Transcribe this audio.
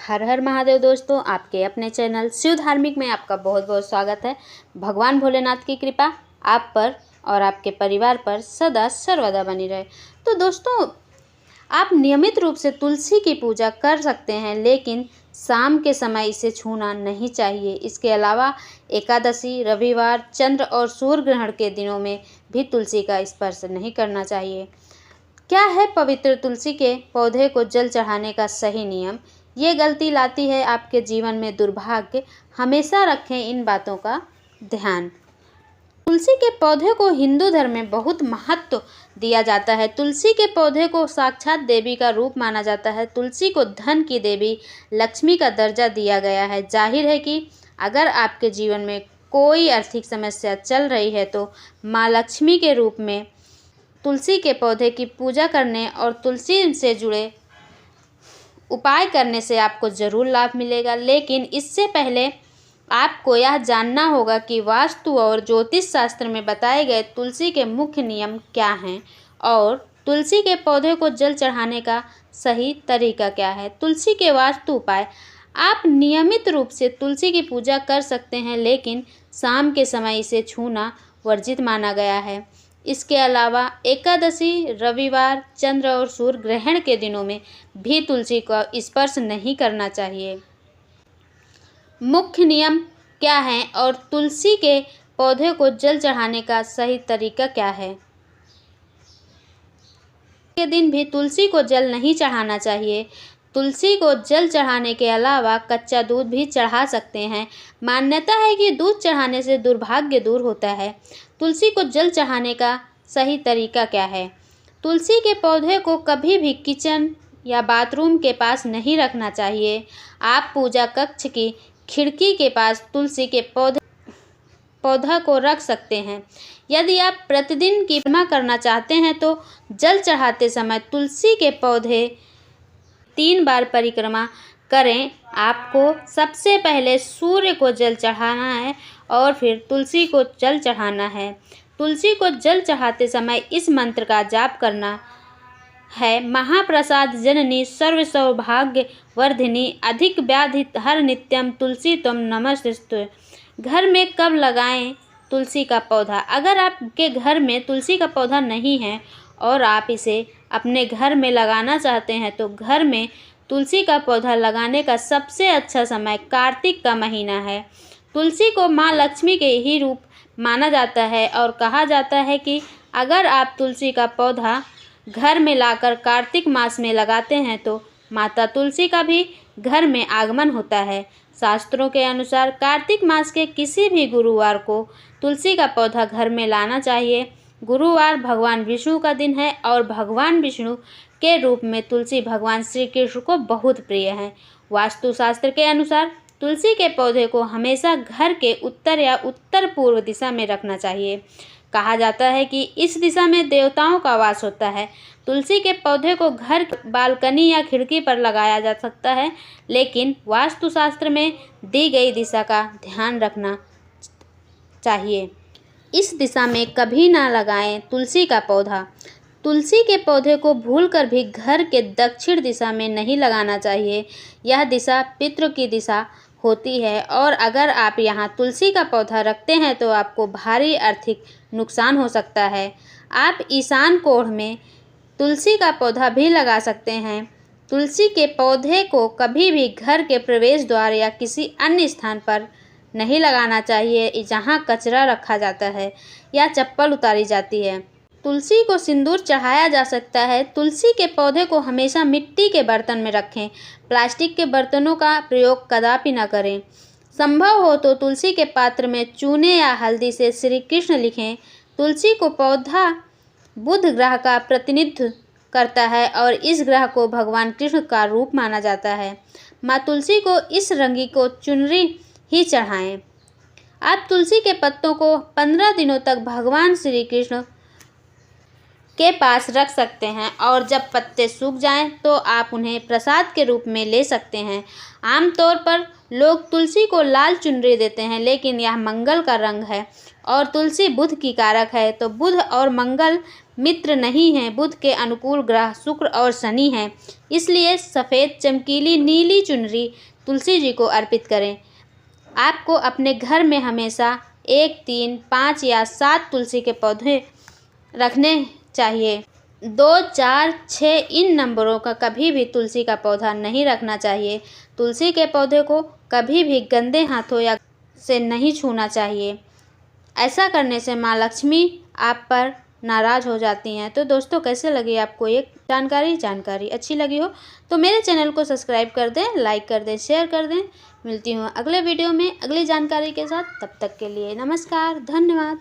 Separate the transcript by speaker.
Speaker 1: हर हर महादेव दोस्तों, आपके अपने चैनल शिव धार्मिक में आपका बहुत बहुत स्वागत है। भगवान भोलेनाथ की कृपा आप पर और आपके परिवार पर सदा सर्वदा बनी रहे। तो दोस्तों, आप नियमित रूप से तुलसी की पूजा कर सकते हैं, लेकिन शाम के समय इसे छूना नहीं चाहिए। इसके अलावा एकादशी, रविवार, चंद्र और सूर्य ग्रहण के दिनों में भी तुलसी का स्पर्श नहीं करना चाहिए। क्या है पवित्र तुलसी के पौधे को जल चढ़ाने का सही नियम? ये गलती लाती है आपके जीवन में दुर्भाग्य। हमेशा रखें इन बातों का ध्यान। तुलसी के पौधे को हिंदू धर्म में बहुत महत्व दिया जाता है। तुलसी के पौधे को साक्षात देवी का रूप माना जाता है। तुलसी को धन की देवी, लक्ष्मी का दर्जा दिया गया है। जाहिर है कि अगर आपके जीवन में कोई आर्थिक समस्या चल रही है तो माँ लक्ष्मी के रूप में तुलसी के पौधे की पूजा करने और तुलसी से जुड़े उपाय करने से आपको ज़रूर लाभ मिलेगा। लेकिन इससे पहले आपको यह जानना होगा कि वास्तु और ज्योतिष शास्त्र में बताए गए तुलसी के मुख्य नियम क्या हैं और तुलसी के पौधे को जल चढ़ाने का सही तरीका क्या है। तुलसी के वास्तु उपाय: आप नियमित रूप से तुलसी की पूजा कर सकते हैं, लेकिन शाम के समय इसे छूना वर्जित माना गया है। इसके अलावा एकादशी, रविवार, चंद्र और सूर्य ग्रहण के दिनों में भी तुलसी का स्पर्श नहीं करना चाहिए। मुख्य नियम क्या हैं और तुलसी के पौधे को जल चढ़ाने का सही तरीका क्या है? के दिन भी तुलसी को जल नहीं चढ़ाना चाहिए। तुलसी को जल चढ़ाने के अलावा कच्चा दूध भी चढ़ा सकते हैं। मान्यता है कि दूध चढ़ाने से दुर्भाग्य दूर होता है। तुलसी को जल चढ़ाने का सही तरीका क्या है? तुलसी के पौधे को कभी भी किचन या बाथरूम के पास नहीं रखना चाहिए। आप पूजा कक्ष की खिड़की के पास तुलसी के पौधा को रख सकते हैं। यदि आप प्रतिदिन की परिक्रमा करना चाहते हैं तो जल चढ़ाते समय तुलसी के पौधे 3 बार परिक्रमा करें। आपको सबसे पहले सूर्य को जल चढ़ाना है और फिर तुलसी को जल चढ़ाना है। तुलसी को जल चढ़ाते समय इस मंत्र का जाप करना है: महाप्रसाद जननी सर्व सौभाग्य वर्धिनी अधिक व्याधि हर नित्यम तुलसी त्वं नमस्तुते। घर में कब लगाएं तुलसी का पौधा? अगर आपके घर में तुलसी का पौधा नहीं है और आप इसे अपने घर में लगाना चाहते हैं तो घर में तुलसी का पौधा लगाने का सबसे अच्छा समय कार्तिक का महीना है। तुलसी को माँ लक्ष्मी के ही रूप माना जाता है और कहा जाता है कि अगर आप तुलसी का पौधा घर में लाकर कार्तिक मास में लगाते हैं तो माता तुलसी का भी घर में आगमन होता है। शास्त्रों के अनुसार कार्तिक मास के किसी भी गुरुवार को तुलसी का पौधा घर में लाना चाहिए। गुरुवार भगवान विष्णु का दिन है और भगवान विष्णु के रूप में तुलसी भगवान श्री कृष्ण को बहुत प्रिय है। वास्तुशास्त्र के अनुसार तुलसी के पौधे को हमेशा घर के उत्तर या उत्तर पूर्व दिशा में रखना चाहिए। कहा जाता है कि इस दिशा में देवताओं का वास होता है। तुलसी के पौधे को घर, बालकनी या खिड़की पर लगाया जा सकता है, लेकिन वास्तुशास्त्र में दी गई दिशा का ध्यान रखना चाहिए। इस दिशा में कभी ना लगाएं तुलसी का पौधा। तुलसी के पौधे को भूलकर भी घर के दक्षिण दिशा में नहीं लगाना चाहिए। यह दिशा पितृ की दिशा होती है और अगर आप यहाँ तुलसी का पौधा रखते हैं तो आपको भारी आर्थिक नुकसान हो सकता है। आप ईशान कोण में तुलसी का पौधा भी लगा सकते हैं। तुलसी के पौधे को कभी भी घर के प्रवेश द्वार या किसी अन्य स्थान पर नहीं लगाना चाहिए जहाँ कचरा रखा जाता है या चप्पल उतारी जाती है। तुलसी को सिंदूर चढ़ाया जा सकता है। तुलसी के पौधे को हमेशा मिट्टी के बर्तन में रखें। प्लास्टिक के बर्तनों का प्रयोग कदापि न करें। संभव हो तो तुलसी के पात्र में चूने या हल्दी से श्री कृष्ण लिखें। तुलसी को पौधा बुध ग्रह का प्रतिनिधित्व करता है और इस ग्रह को भगवान कृष्ण का रूप माना जाता है। माँ तुलसी को इस रंगी को चुनरी ही चढ़ाएं। आप तुलसी के पत्तों को 15 दिनों तक भगवान श्री कृष्ण के पास रख सकते हैं और जब पत्ते सूख जाएं तो आप उन्हें प्रसाद के रूप में ले सकते हैं। आमतौर पर लोग तुलसी को लाल चुनरी देते हैं, लेकिन यह मंगल का रंग है और तुलसी बुध की कारक है, तो बुध और मंगल मित्र नहीं हैं। बुध के अनुकूल ग्रह शुक्र और शनि हैं, इसलिए सफ़ेद चमकीली नीली चुनरी तुलसी जी को अर्पित करें। आपको अपने घर में हमेशा 1, 3, 5 या 7 तुलसी के पौधे रखने चाहिए। 2, 4, 6 इन नंबरों का कभी भी तुलसी का पौधा नहीं रखना चाहिए। तुलसी के पौधे को कभी भी गंदे हाथों या से नहीं छूना चाहिए। ऐसा करने से माँ लक्ष्मी आप पर नाराज़ हो जाती हैं। तो दोस्तों, कैसे लगी आपको ये जानकारी अच्छी लगी हो तो मेरे चैनल को सब्सक्राइब कर दें, लाइक कर दें, शेयर कर दें। मिलती हूँ अगले वीडियो में अगली जानकारी के साथ। तब तक के लिए नमस्कार, धन्यवाद।